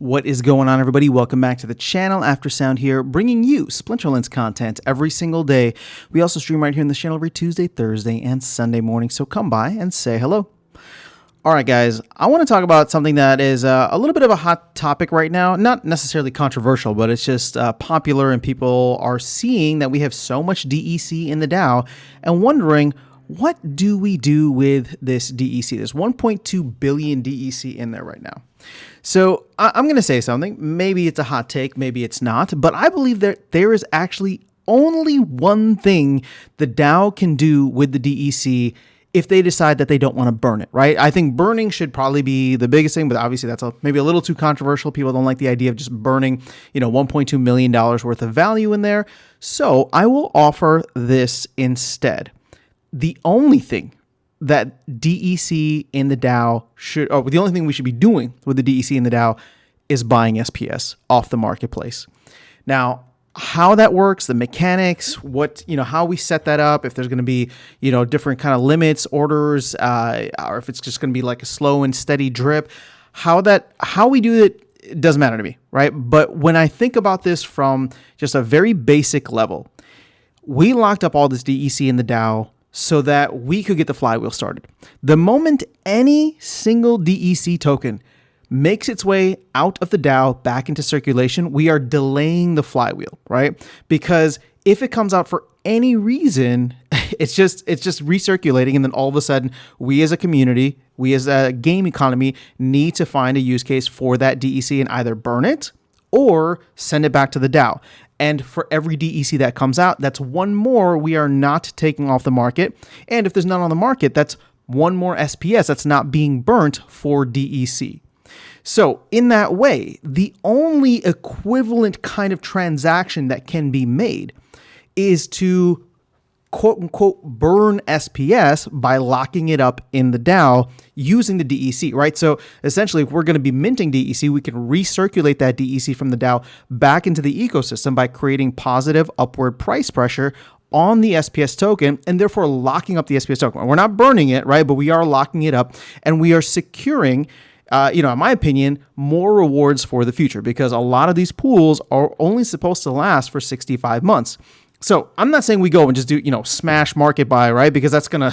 What is going on, everybody? Welcome back to the channel. Aftersound here, bringing you Splinterlands content every single day. We also stream right here in the channel every Tuesday, Thursday, and Sunday morning, so come by and say hello. All right, guys, I want to talk about something that is a little bit of a hot topic right now. Not necessarily controversial, but it's just popular, and people are seeing that we have so much DEC in the DAO and wondering, what do we do with this DEC? There's 1.2 billion DEC in there right now. So I'm going to say something. Maybe it's a hot take, maybe it's not, but I believe that there is actually only one thing the DAO can do with the DEC if they decide that they don't want to burn it, right? I think burning should probably be the biggest thing, but obviously that's maybe a little too controversial. People don't like the idea of just burning, $1.2 million worth of value in there. So I will offer this instead. The only thing that DEC in the DAO the only thing we should be doing with the DEC in the DAO is buying SPS off the marketplace. Now, how that works, the mechanics, how we set that up, if there's going to be, different kind of limits, orders, or if it's just going to be like a slow and steady drip, how we do it doesn't matter to me, right? But when I think about this from just a very basic level, we locked up all this DEC in the DAO so that we could get the flywheel started. The moment any single DEC token makes its way out of the DAO back into circulation, we are delaying the flywheel, right? Because if it comes out for any reason, it's just recirculating, and then all of a sudden, we as a community, we as a game economy need to find a use case for that DEC and either burn it or send it back to the DAO. And for every DEC that comes out, that's one more we are not taking off the market. And if there's none on the market, that's one more SPS that's not being burnt for DEC. So in that way, the only equivalent kind of transaction that can be made is to quote unquote burn SPS by locking it up in the DAO using the DEC, right? So essentially, if we're going to be minting DEC, we can recirculate that DEC from the DAO back into the ecosystem by creating positive upward price pressure on the SPS token, and therefore locking up the SPS token. We're not burning it, right? But we are locking it up, and we are securing in my opinion, more rewards for the future, because a lot of these pools are only supposed to last for 65 months. So I'm not saying we go and just do, smash market buy, right? Because that's gonna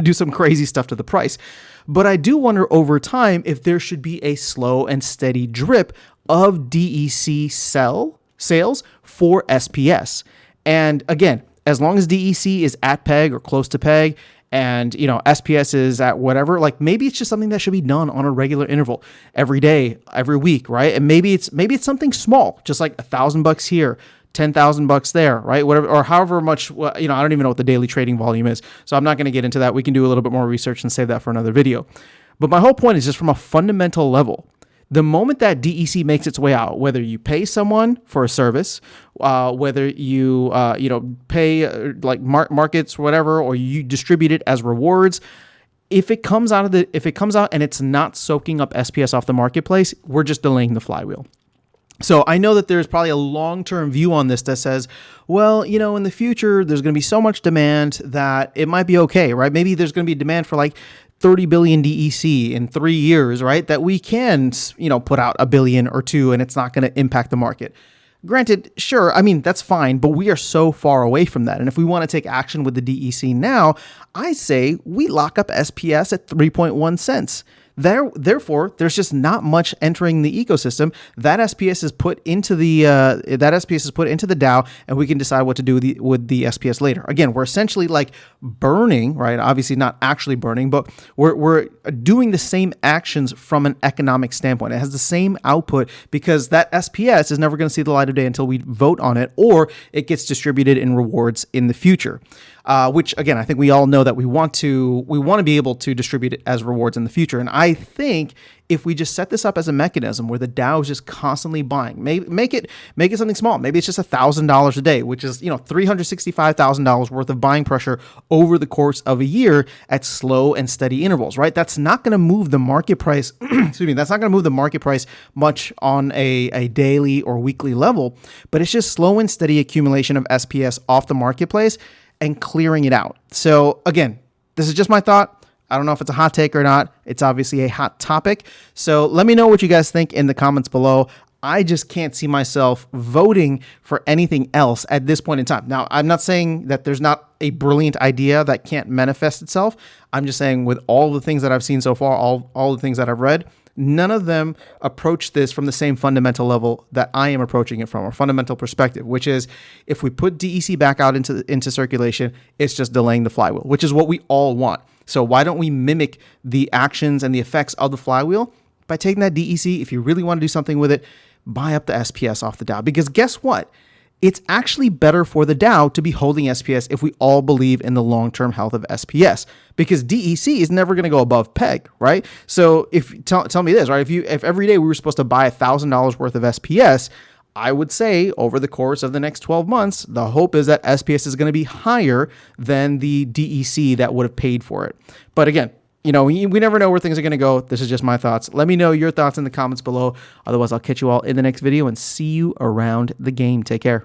do some crazy stuff to the price. But I do wonder over time if there should be a slow and steady drip of DEC sales for SPS. And again, as long as DEC is at peg or close to peg, and SPS is at whatever, like maybe it's just something that should be done on a regular interval, every day, every week, right? And maybe it's something small, just like $1,000 here, $10,000 there, right? Whatever, or however much, I don't even know what the daily trading volume is. So I'm not going to get into that. We can do a little bit more research and save that for another video. But my whole point is just from a fundamental level, the moment that DEC makes its way out, whether you pay someone for a service, whether you pay like markets or whatever, or you distribute it as rewards, if it comes out and it's not soaking up SPS off the marketplace, we're just delaying the flywheel. So I know that there's probably a long-term view on this that says, well, in the future, there's going to be so much demand that it might be okay, right? Maybe there's going to be demand for like 30 billion DEC in 3 years, right? That we can, put out $1 billion or $2 billion and it's not going to impact the market. Granted, sure, that's fine, but we are so far away from that. And if we want to take action with the DEC now, I say we lock up SPS at 3.1 cents. Therefore, there's just not much entering the ecosystem. That SPS is put into the DAO, and we can decide what to do with the SPS later. Again, we're essentially like burning, right? Obviously, not actually burning, but we're doing the same actions from an economic standpoint. It has the same output because that SPS is never going to see the light of day until we vote on it, or it gets distributed in rewards in the future. Which again, I think we all know that we want to be able to distribute it as rewards in the future. And I think if we just set this up as a mechanism where the DAO is just constantly buying, make it something small. Maybe it's just $1,000 a day, which is $365,000 worth of buying pressure over the course of a year at slow and steady intervals, right? That's not going to move the market price. Excuse me. That's not going to move the market price much on a daily or weekly level, but it's just slow and steady accumulation of SPS off the marketplace and clearing it out. So again, this is just my thought. I don't know if it's a hot take or not. It's obviously a hot topic. So let me know what you guys think in the comments below. I just can't see myself voting for anything else at this point in time. Now, I'm not saying that there's not a brilliant idea that can't manifest itself. I'm just saying with all the things that I've seen so far, all the things that I've read, none of them approach this from the same fundamental level that I am approaching it from, or fundamental perspective, which is if we put DEC back out into circulation, it's just delaying the flywheel, which is what we all want. So why don't we mimic the actions and the effects of the flywheel by taking that DEC? If you really want to do something with it, buy up the SPS off the Dow, because guess what? It's actually better for the Dow to be holding SPS if we all believe in the long-term health of SPS, because DEC is never going to go above peg, right? So if tell me this, right? If every day we were supposed to buy $1,000 worth of SPS, I would say over the course of the next 12 months, the hope is that SPS is going to be higher than the DEC that would have paid for it. But again, we never know where things are going to go. This is just my thoughts. Let me know your thoughts in the comments below. Otherwise, I'll catch you all in the next video and see you around the game. Take care.